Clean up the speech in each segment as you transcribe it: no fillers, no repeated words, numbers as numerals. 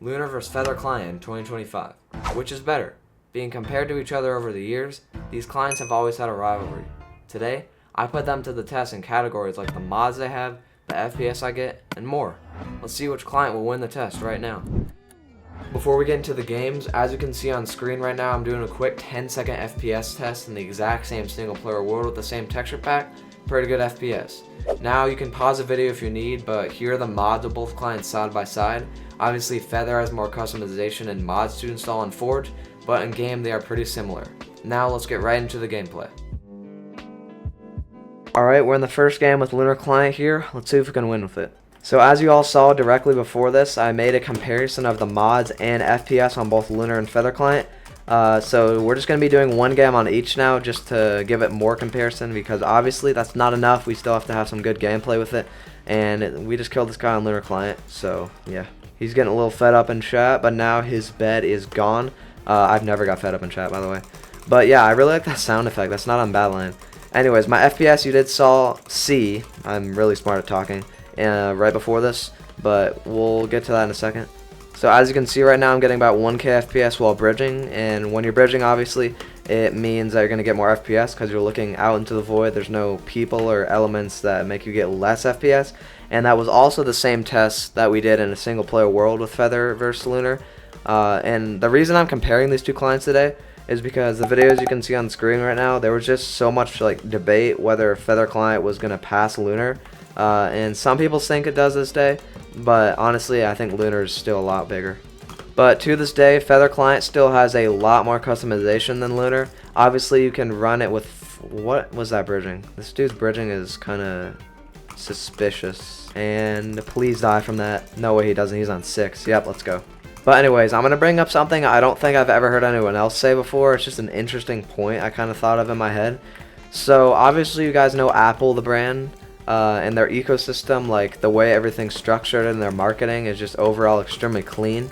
Lunar vs Feather Client in 2025. Which is better? Being compared to each other over the years, these clients have always had a rivalry. Today, I put them to the test in categories like the mods they have, the FPS I get, and more. Let's see which client will win the test right now. Before we get into the games, as you can see on screen right now, I'm doing a quick 10-second FPS test in the exact same single player world with the same texture pack. Pretty good FPS. Now you can pause the video if you need, but here are the mods of both clients side by side. Obviously Feather has more customization and mods to install on Forge, but in game they are pretty similar. Now let's get right into the gameplay. Alright, we're in the first game with Lunar Client here. Let's see if we can win with it. So as you all saw directly before this, I made a comparison of the mods and FPS on both Lunar and Feather Client. So we're just going to be doing one game on each now just to give it more comparison, because obviously that's not enough. We still have to have some good gameplay with it, and we just killed this guy on Lunar Client, so yeah. He's getting a little fed up in chat, but now his bed is gone. I've never got fed up in chat, by the way. But yeah, I really like that sound effect. That's not on Badlion. Anyways, my FPS you did see. I'm really smart at talking right before this, but we'll get to that in a second. So as you can see right now, I'm getting about 1k FPS while bridging, and when you're bridging, obviously, it means that you're going to get more FPS because you're looking out into the void. There's no people or elements that make you get less FPS, and that was also the same test that we did in a single player world with Feather versus Lunar. And the reason I'm comparing these two clients today is because the videos you can see on the screen right now, there was just so much like debate whether Feather Client was going to pass Lunar, and some people think it does this day, but honestly I think Lunar is still a lot bigger. But to this day, Feather Client still has a lot more customization than Lunar. Obviously you can run it with, what was that bridging? This dude's bridging is kind of suspicious, and please die from that. No way he doesn't, he's on 6. Yep, let's go. But anyways, I'm going to bring up something I don't think I've ever heard anyone else say before. It's just an interesting point I kind of thought of in my head. So obviously you guys know Apple, the brand, and their ecosystem, like the way everything's structured and their marketing is just overall extremely clean.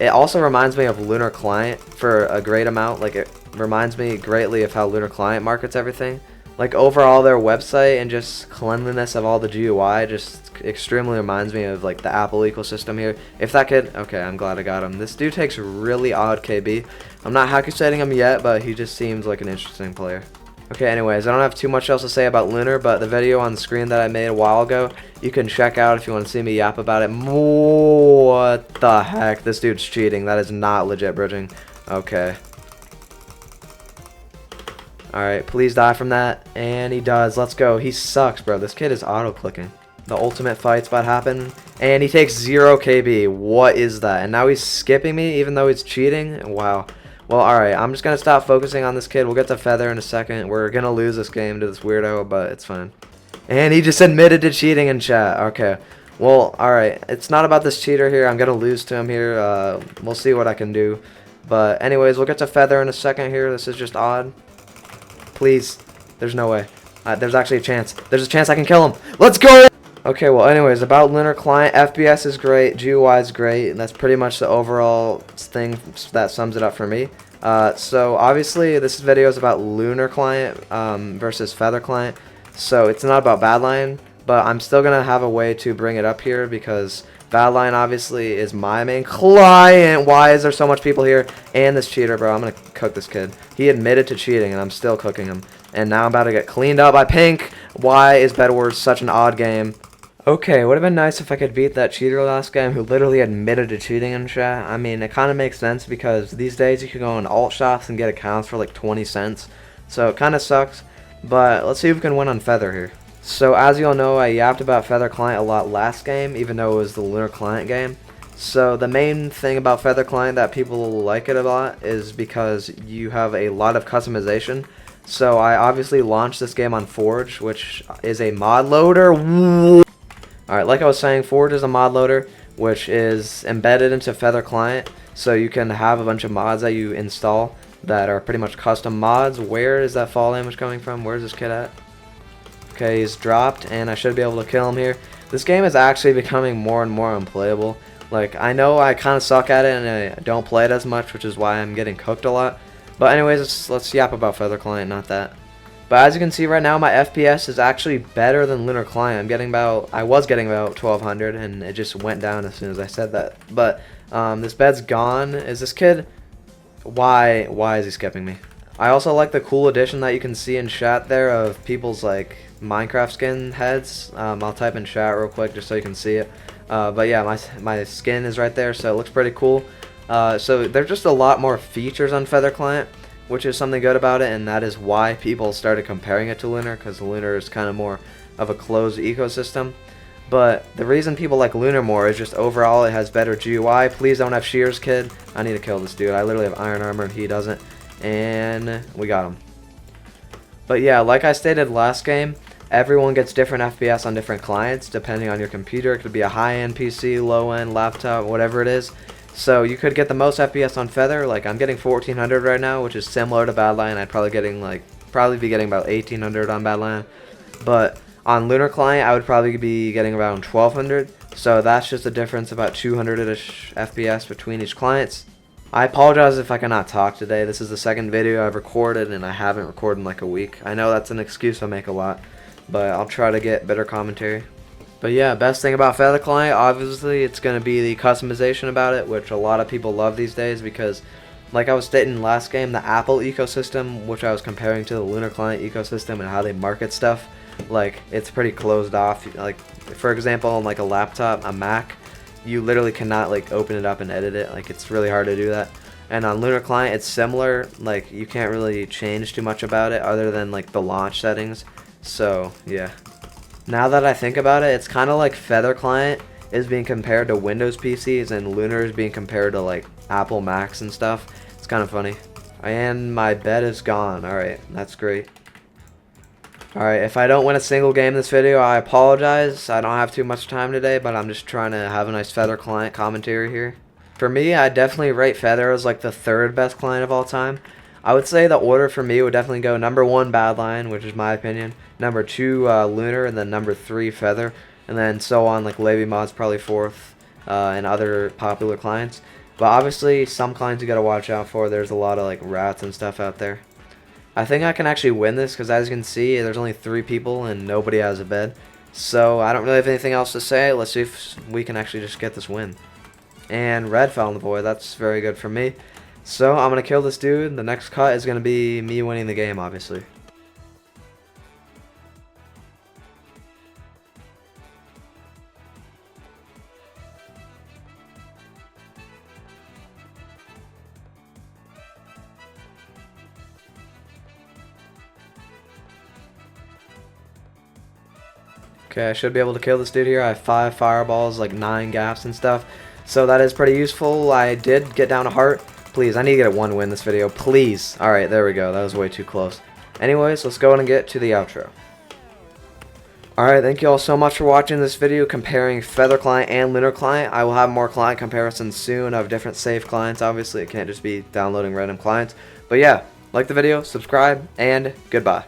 It also reminds me of Lunar Client for a great amount. Like, it reminds me greatly of how Lunar Client markets everything. Like, overall their website and just cleanliness of all the GUI just extremely reminds me of like the Apple ecosystem here. If that kid, okay, I'm glad I got him. This dude takes really odd KB. I'm not Hypixel him yet, but he just seems like an interesting player. Okay, anyways, I don't have too much else to say about Lunar, but the video on the screen that I made a while ago, you can check out if you want to see me yap about it. What the heck? This dude's cheating. That is not legit bridging. Okay. Alright, please die from that. And he does. Let's go. He sucks, bro. This kid is auto-clicking. The ultimate fight's about to happen. And he takes 0 KB. What is that? And now he's skipping me even though he's cheating? Wow. Well, alright, I'm just going to stop focusing on this kid. We'll get to Feather in a second. We're going to lose this game to this weirdo, but it's fine. And he just admitted to cheating in chat. Okay. Well, alright. It's not about this cheater here. I'm going to lose to him here. We'll see what I can do. But anyways, we'll get to Feather in a second here. This is just odd. Please. There's no way. There's actually a chance. There's a chance I can kill him. Let's go! Okay, well, anyways, about Lunar Client, FPS is great, GUI is great, and that's pretty much the overall thing that sums it up for me. So, obviously, this video is about Lunar Client versus Feather Client, so it's not about Badlion, but I'm still going to have a way to bring it up here, because Badlion, obviously, is my main client. Why is there so much people here? And this cheater, bro, I'm going to cook this kid. He admitted to cheating, and I'm still cooking him. And now I'm about to get cleaned up by Pink. Why is Bedwars such an odd game? Okay, would have been nice if I could beat that cheater last game who literally admitted to cheating in chat. I mean, it kind of makes sense because these days you can go on alt shops and get accounts for like 20 cents. So it kind of sucks, but let's see if we can win on Feather here. So as you all know, I yapped about Feather Client a lot last game, even though it was the Lunar Client game. So the main thing about Feather Client that people like it a lot is because you have a lot of customization. So I obviously launched this game on Forge, which is a mod loader. Alright, like I was saying, Forge is a mod loader, which is embedded into Feather Client, so you can have a bunch of mods that you install that are pretty much custom mods. Where is that fall damage coming from? Where's this kid at? Okay, he's dropped, and I should be able to kill him here. This game is actually becoming more and more unplayable. Like, I know I kind of suck at it, and I don't play it as much, which is why I'm getting cooked a lot. But anyways, let's yap about Feather Client, not that. But as you can see right now, my FPS is actually better than Lunar Client. I was getting about 1200, and it just went down as soon as I said that. But This bed's gone. Is this kid? Why is he skipping me? I also like the cool addition that you can see in chat there of people's like Minecraft skin heads. I'll type in chat real quick just so you can see it. But yeah, my skin is right there, so it looks pretty cool. So there's just a lot more features on Feather Client, which is something good about it, and that is why people started comparing it to Lunar, because Lunar is kind of more of a closed ecosystem. But the reason people like Lunar more is just overall it has better GUI. Please don't have shears, kid. I need to kill this dude. I literally have iron armor and he doesn't. And we got him. But yeah, like I stated last game, everyone gets different FPS on different clients depending on your computer. It could be a high-end PC, low-end laptop, whatever it is. So you could get the most FPS on Feather. Like I'm getting 1400 right now, which is similar to Badlion. I'd probably be getting about 1800 on Badlion. But on Lunar Client, I would probably be getting around 1200. So that's just a difference about 200-ish FPS between each clients. I apologize if I cannot talk today. This is the second video I've recorded and I haven't recorded in like a week. I know that's an excuse I make a lot, but I'll try to get better commentary. But yeah, best thing about Feather Client, obviously, it's going to be the customization about it, which a lot of people love these days because, like I was stating in last game, the Apple ecosystem, which I was comparing to the Lunar Client ecosystem and how they market stuff, like, it's pretty closed off. Like, for example, on like a laptop, a Mac, you literally cannot like open it up and edit it. Like, it's really hard to do that. And on Lunar Client, it's similar. Like, you can't really change too much about it other than like the launch settings. So yeah. Now that I think about it, it's kind of like Feather Client is being compared to Windows PCs and Lunar is being compared to like Apple Macs and stuff. It's kind of funny. And my bed is gone. Alright, that's great. Alright, if I don't win a single game in this video, I apologize. I don't have too much time today, but I'm just trying to have a nice Feather Client commentary here. For me, I definitely rate Feather as like the third best client of all time. I would say the order for me would definitely go number 1 Badlion, which is my opinion, number 2 Lunar, and then number 3 Feather, and then so on. Like Levy Mod's probably 4th, and other popular clients. But obviously, some clients you gotta watch out for. There's a lot of like rats and stuff out there. I think I can actually win this because, as you can see, there's only 3 people and nobody has a bed. So I don't really have anything else to say. Let's see if we can actually just get this win. And red fell on the board. That's very good for me. So I'm going to kill this dude. The next cut is going to be me winning the game, obviously. Okay, I should be able to kill this dude here. I have 5 fireballs, like 9 gaps and stuff. So that is pretty useful. I did get down a heart. Please, I need to get a 1 win this video. Please. Alright, there we go. That was way too close. Anyways, let's go and get to the outro. Alright, thank you all so much for watching this video comparing Feather Client and Lunar Client. I will have more client comparisons soon of different safe clients. Obviously, it can't just be downloading random clients. But yeah, like the video, subscribe, and goodbye.